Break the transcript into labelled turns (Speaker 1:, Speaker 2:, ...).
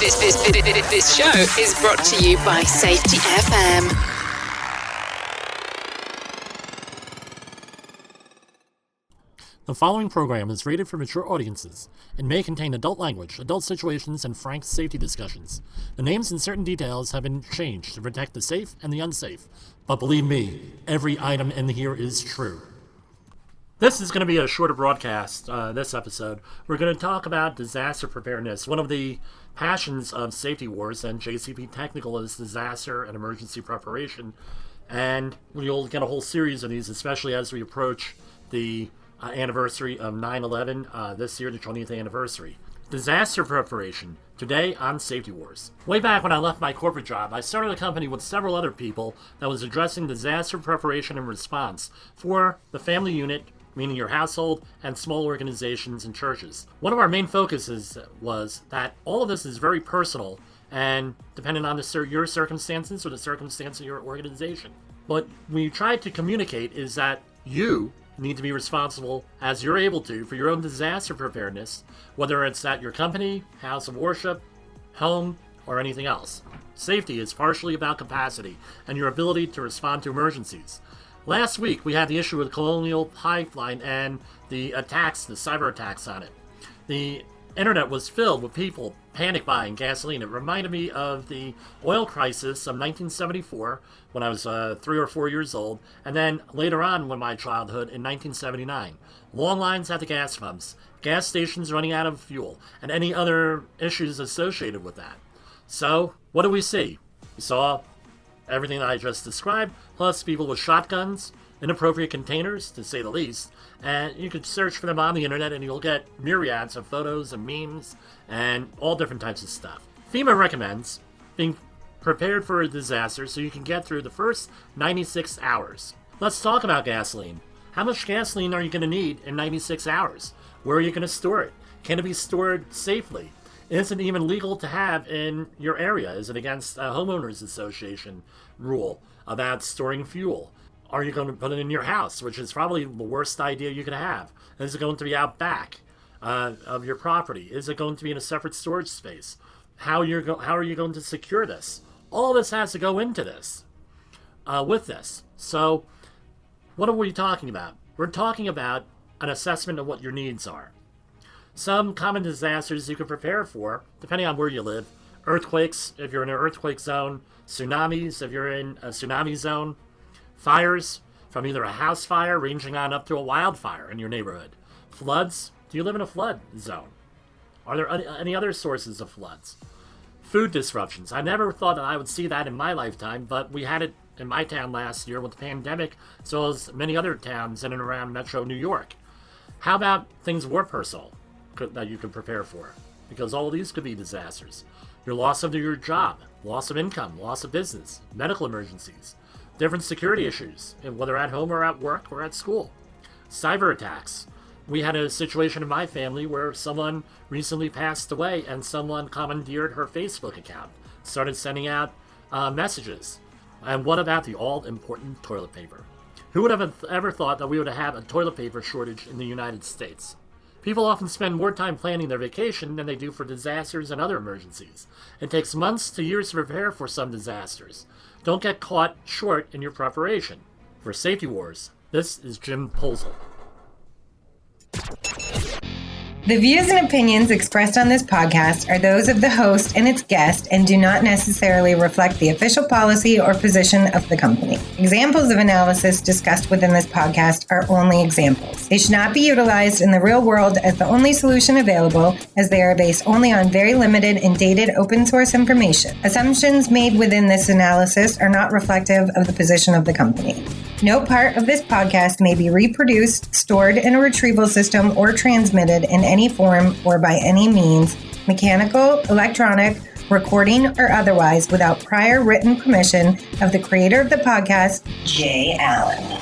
Speaker 1: This show is brought to you by Safety FM.
Speaker 2: The following program is rated for mature audiences and may contain adult language, adult situations, and frank safety discussions. The names and certain details have been changed to protect the safe and the unsafe. But believe me, every item in here is true. This is going to be a shorter broadcast, this episode. We're going to talk about disaster preparedness. One of the passions of Safety Wars and JCP Technical is disaster and emergency preparation. And we'll get a whole series of these, especially as we approach the anniversary of 9/11, this year, the 20th anniversary. Disaster preparation, today on Safety Wars. Way back when I left my corporate job, I started a company with several other people that was addressing disaster preparation and response for the family unit, meaning your household, and small organizations and churches. One of our main focuses was that all of this is very personal and dependent on your circumstances or the circumstance of your organization. What we tried to communicate is that you need to be responsible as you're able to for your own disaster preparedness, whether it's at your company, house of worship, home, or anything else. Safety is partially about capacity and your ability to respond to emergencies. Last week, we had the issue with Colonial Pipeline and the attacks, the cyber attacks on it. The internet was filled with people panic buying gasoline. It reminded me of the oil crisis of 1974 when I was 3 or 4 years old, and then later on in my childhood in 1979. Long lines at the gas pumps, gas stations running out of fuel, and any other issues associated with that. So, what do we see? We saw everything that I just described, plus people with shotguns, inappropriate containers, to say the least, and you could search for them on the internet and you'll get myriads of photos and memes and all different types of stuff. FEMA recommends being prepared for a disaster so you can get through the first 96 hours. Let's talk about gasoline. How much gasoline are you going to need in 96 hours? Where are you going to store it? Can it be stored safely? Is it even legal to have in your area? Is it against a homeowners association rule about storing fuel? Are you going to put it in your house, which is probably the worst idea you could have? Is it going to be out back of your property? Is it going to be in a separate storage space? How are you going to secure this? All this has to go into this, with this. So, what are we talking about? We're talking about an assessment of what your needs are. Some common disasters you can prepare for, depending on where you live. Earthquakes, if you're in an earthquake zone. Tsunamis, if you're in a tsunami zone. Fires, from either a house fire ranging on up to a wildfire in your neighborhood. Floods, do you live in a flood zone? Are there any other sources of floods? Food disruptions. I never thought that I would see that in my lifetime, but we had it in my town last year with the pandemic, as well as many other towns in and around Metro New York. How about things more personal that you can prepare for? Because all of these could be disasters. Your loss of your job, loss of income, loss of business, medical emergencies, different security issues, whether at home or at work or at school. Cyber attacks. We had a situation in my family where someone recently passed away and someone commandeered her Facebook account, started sending out messages. And what about the all-important toilet paper? Who would have ever thought that we would have a toilet paper shortage in the United States? People often spend more time planning their vacation than they do for disasters and other emergencies. It takes months to years to prepare for some disasters. Don't get caught short in your preparation. For Safety Wars, this is Jim Polzel.
Speaker 3: The views and opinions expressed on this podcast are those of the host and its guest and do not necessarily reflect the official policy or position of the company. Examples of analysis discussed within this podcast are only examples. They should not be utilized in the real world as the only solution available, as they are based only on very limited and dated open source information. Assumptions made within this analysis are not reflective of the position of the company. No part of this podcast may be reproduced, stored in a retrieval system, or transmitted in any form or by any means, mechanical, electronic, recording, or otherwise, without prior written permission of the creator of the podcast, Jay Allen.